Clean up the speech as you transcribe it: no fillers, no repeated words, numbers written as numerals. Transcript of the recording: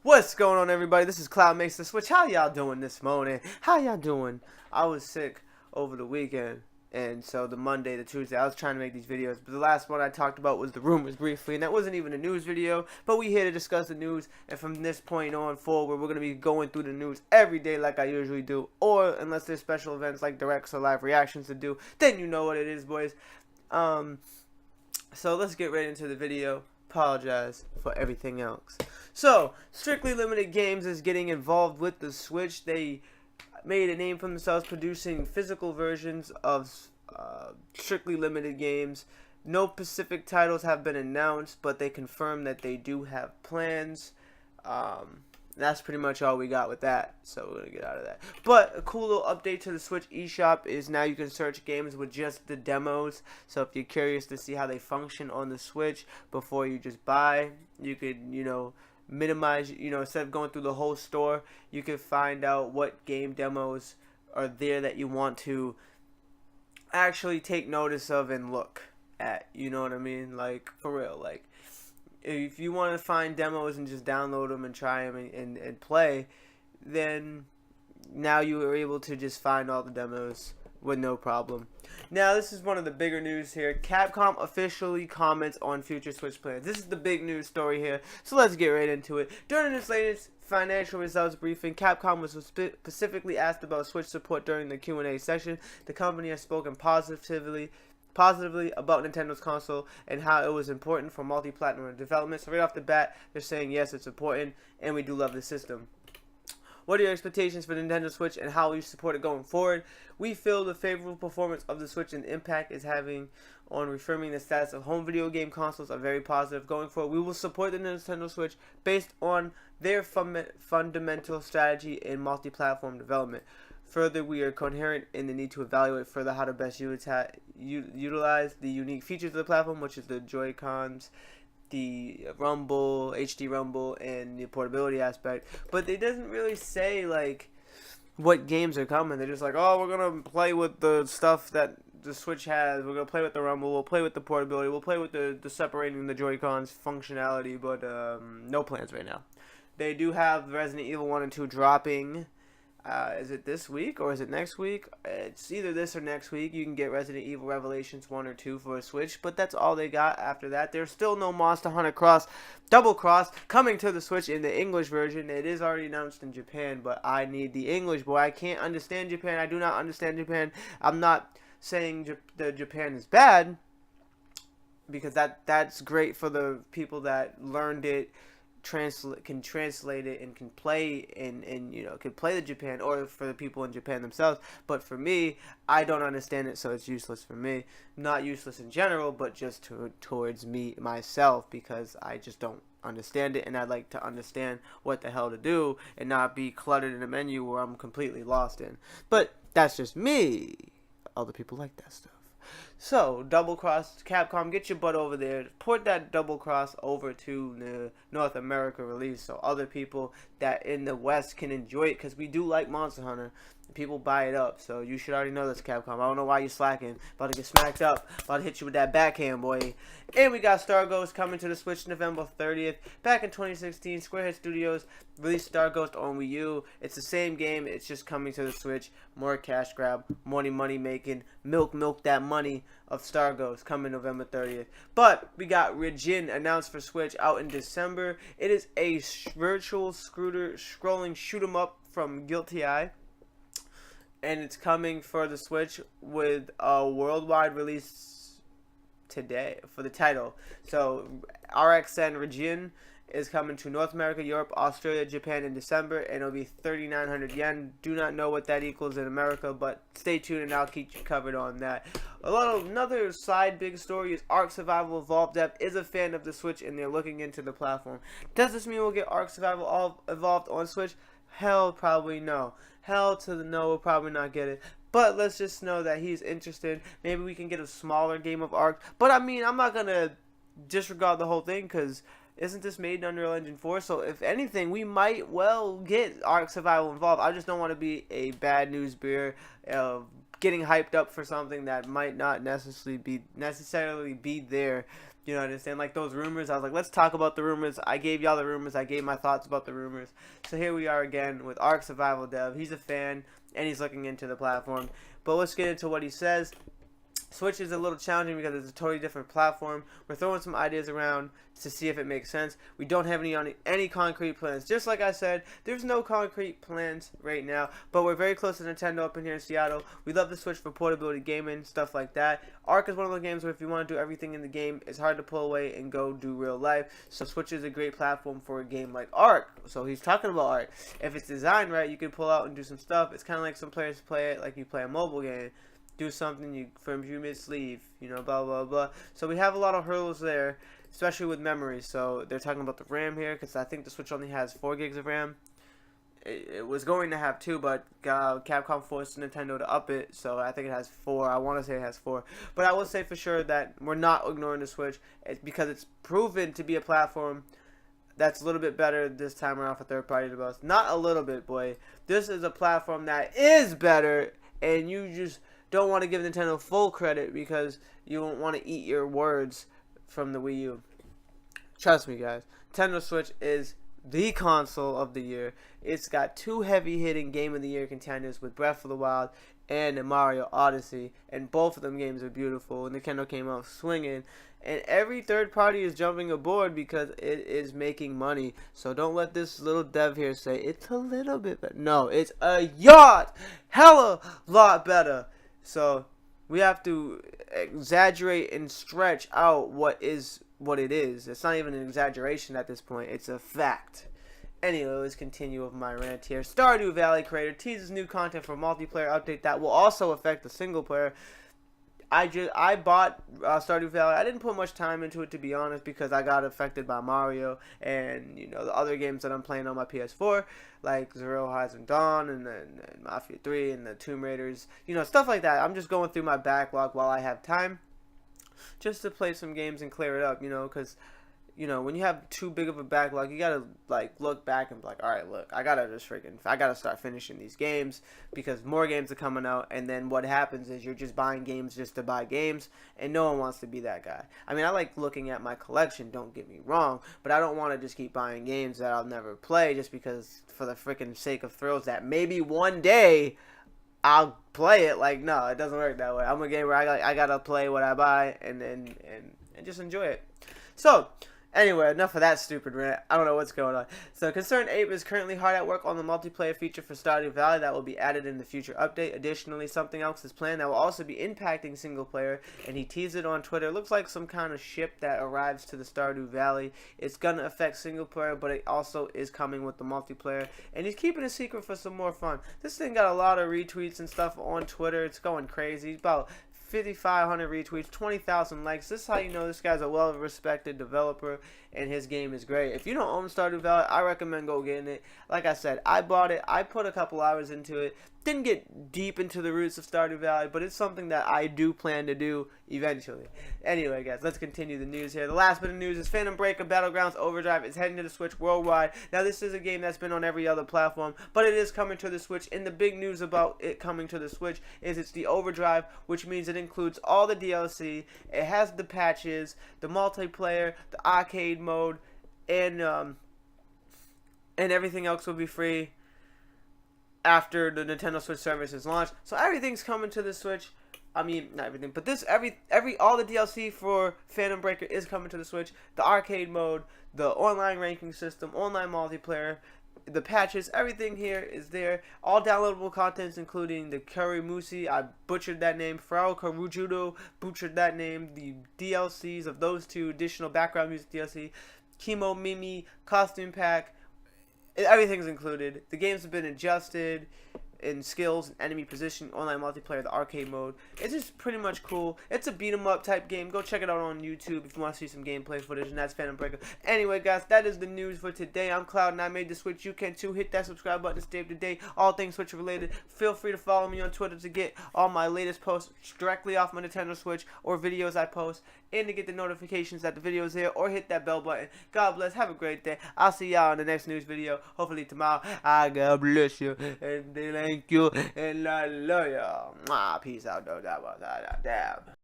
What's going on, everybody? This is Cloud Makes the Switch. How y'all doing this morning? How y'all doing? I was sick over the weekend, and so the Monday, the Tuesday, I was trying to make these videos, but the last one I talked about was the rumors briefly, and that wasn't even a news video, but we here to discuss the news, and from this point on forward, we're going to be going through the news every day like I usually do, or unless there's special events like directs or live reactions to do, then you know what it is, boys. So let's get right into the video. Apologize for everything else. So, Strictly Limited Games is getting involved with the Switch. They made a name for themselves producing physical versions of Strictly Limited games. No specific titles have been announced, but they confirmed that they do have plans. That's pretty much all we got with that, so we're gonna get out of that. But a cool little update to the Switch eShop is now you can search games with just the demos. So if you're curious to see how they function on the Switch before you just buy, you could, minimize, instead of going through the whole store, you could find out what game demos are there that you want to actually take notice of and look at. You know what I mean? Like, for real, like, if you want to find demos and just download them and try them and play, then now you are able to just find all the demos with no problem. Now, this is one of the bigger news here. Capcom officially comments on future Switch plans. This is the big news story here, so let's get right into it. During this latest financial results briefing, Capcom was specifically asked about Switch support during the Q&A session. The company has spoken positively about Nintendo's console and how it was important for multi-platform development. So right off the bat, they're saying yes, it's important, and we do love the system. What are your expectations for Nintendo Switch and how will you support it going forward? We feel the favorable performance of the Switch and the impact it's having on reaffirming the status of home video game consoles are very positive. Going forward, we will support the Nintendo Switch based on their fundamental strategy in multi-platform development. Further, we are coherent in the need to evaluate further how to best utilize the unique features of the platform, which is the Joy-Cons, the Rumble, HD Rumble, and the portability aspect. But it doesn't really say, like, what games are coming. They're just like, oh, we're going to play with the stuff that the Switch has. We're going to play with the Rumble. We'll play with the portability. We'll play with the separating the Joy-Cons functionality, but no plans right now. They do have Resident Evil 1 and 2 dropping. Is it this week or is it next week? It's either this or next week. You can get Resident Evil Revelations 1 or 2 for a Switch, but that's all they got after that. There's still no Monster Hunter Double Cross coming to the Switch in the English version. It is already announced in Japan, but I need the English, boy. I can't understand Japan. I do not understand Japan. I'm not saying that Japan is bad, because that's great for the people that learned it, can translate it and can play and can play the Japan, or for the people in Japan themselves. But for me, I don't understand it, so it's useless for me. Not useless in general, but just towards me myself, because I just don't understand it, and I'd like to understand what the hell to do and not be cluttered in a menu where I'm completely lost in. But that's just me. Other people like that stuff. So, Double Cross, Capcom, get your butt over there. Port that Double Cross over to the North America release so other people that in the West can enjoy it, because we do like Monster Hunter. People buy it up, so you should already know this, Capcom. I don't know why you're slacking. About to get smacked up. About to hit you with that backhand, boy. And we got Star Ghost coming to the Switch November 30th. Back in 2016, Squarehead Studios released Star Ghost on Wii U. It's the same game. It's just coming to the Switch. More cash grab, money making, milk that money of Star Ghost coming November 30th. But we got Regin announced for Switch out in December. It is a virtual scrolling shoot 'em up from Guilty Eye. And it's coming for the Switch with a worldwide release today for the title. So, RxN Regin is coming to North America, Europe, Australia, Japan in December, and it'll be 3,900 yen. Do not know what that equals in America, but stay tuned and I'll keep you covered on that. Another side big story is ARK Survival Evolved Depth is a fan of the Switch, and they're looking into the platform. Does this mean we'll get ARK Survival Evolved on Switch? Hell, probably no. Hell to the no, we'll probably not get it. But let's just know that he's interested. Maybe we can get a smaller game of ARK. But I mean, I'm not going to disregard the whole thing, because isn't this made in Unreal Engine 4? So if anything, we might well get ARK Survival involved. I just don't want to be a bad news bearer of getting hyped up for something that might not necessarily be there You know what I'm saying? Like those rumors. I was like, let's talk about the rumors. I gave y'all the rumors. I gave my thoughts about the rumors. So here we are again with ARK Survival Dev. He's a fan and he's looking into the platform. But let's get into what he says. Switch is a little challenging because it's a totally different platform. We're throwing some ideas around to see if it makes sense. We don't have any concrete plans. Just like I said, there's no concrete plans right now, but we're very close to Nintendo up in here in Seattle. We love the Switch for portability gaming, stuff like that. ARK is one of those games where if you want to do everything in the game, it's hard to pull away and go do real life. So Switch is a great platform for a game like ARK. So he's talking about ARK. If it's designed right, you can pull out and do some stuff. It's kind of like some players play it like you play a mobile game. Do something from your mid-sleeve, you know, blah, blah, blah. So we have a lot of hurdles there, especially with memory. So they're talking about the RAM here, because I think the Switch only has 4 gigs of RAM. It was going to have 2, but Capcom forced Nintendo to up it, so I think it has 4. I want to say it has 4. But I will say for sure that we're not ignoring the Switch, because it's proven to be a platform that's a little bit better this time around for third-party developers. Not a little bit, boy. This is a platform that is better, and you just don't want to give Nintendo full credit because you don't want to eat your words from the Wii U. Trust me, guys. Nintendo Switch is the console of the year. It's got 2 heavy-hitting Game of the Year contenders with Breath of the Wild and Mario Odyssey, and both of them games are beautiful. Nintendo came out swinging, and every third party is jumping aboard because it is making money. So don't let this little dev here say it's a little bit better. No, it's a hella lot better. So we have to exaggerate and stretch out what it is. It's not even an exaggeration at this point. It's a fact. Anyway, let's continue with my rant here. Stardew Valley creator teases new content for a multiplayer update that will also affect the single player. I bought Stardew Valley. I didn't put much time into it, to be honest, because I got affected by Mario and, you know, the other games that I'm playing on my PS4, like Zero Horizon Dawn and Mafia 3 and the Tomb Raiders, you know, stuff like that. I'm just going through my backlog while I have time just to play some games and clear it up, you know, because, you know, when you have too big of a backlog, you gotta, like, look back and be like, alright, look, I gotta start finishing these games, because more games are coming out, and then what happens is you're just buying games just to buy games, and no one wants to be that guy. I mean, I like looking at my collection, don't get me wrong, but I don't want to just keep buying games that I'll never play, just because, for the freaking sake of thrills, that maybe one day I'll play it. Like, no, it doesn't work that way. I'm a gamer, I gotta play what I buy, and just enjoy it. So, anyway, enough of that stupid rant. I don't know what's going on. So, Concerned Ape is currently hard at work on the multiplayer feature for Stardew Valley that will be added in the future update. Additionally, something else is planned that will also be impacting single player, and he teased it on Twitter. It looks like some kind of ship that arrives to the Stardew Valley. It's gonna affect single player, but it also is coming with the multiplayer, and he's keeping it secret for some more fun. This thing got a lot of retweets and stuff on Twitter. It's going crazy. It's about 5,500 retweets, 20,000 likes. This is how you know this guy's a well-respected developer and his game is great. If you don't own Stardew Valley, I recommend go getting it. Like I said, I bought it. I put a couple hours into it. Didn't get deep into the roots of Stardew Valley, but it's something that I do plan to do eventually. Anyway, guys, let's continue the news here. The last bit of news is Phantom Breaker Battlegrounds Overdrive is heading to the Switch worldwide. Now, this is a game that's been on every other platform, but it is coming to the Switch, and the big news about it coming to the Switch is it's the Overdrive, which means it includes all the DLC. It has the patches, the multiplayer, the arcade mode, and everything else will be free after the Nintendo Switch service is launched. So everything's coming to the Switch. I mean, not everything, but this all the DLC for Phantom Breaker is coming to the Switch. The arcade mode, the online ranking system, online multiplayer, the patches, everything here is there. All downloadable contents, including the Kurimusi, I butchered that name, Frau Karujudo, butchered that name, the DLCs of those 2, additional background music DLC, Chemo Mimi, costume pack, everything's included. The games have been adjusted in skills, enemy position, online multiplayer, the arcade mode. It's just pretty much cool. It's a beat 'em up type game. Go check it out on YouTube if you want to see some gameplay footage, and that's Phantom Breaker. Anyway, guys, that is the news for today. I'm Cloud, and I made the Switch. You can too. Hit that subscribe button to stay up to date. All things Switch related. Feel free to follow me on Twitter to get all my latest posts directly off my Nintendo Switch or videos I post, and to get the notifications that the video is here, or hit that bell button. God bless. Have a great day. I'll see y'all in the next news video. Hopefully tomorrow. God bless you, and thank you, and I love you. Peace out, though. That was that. Damn.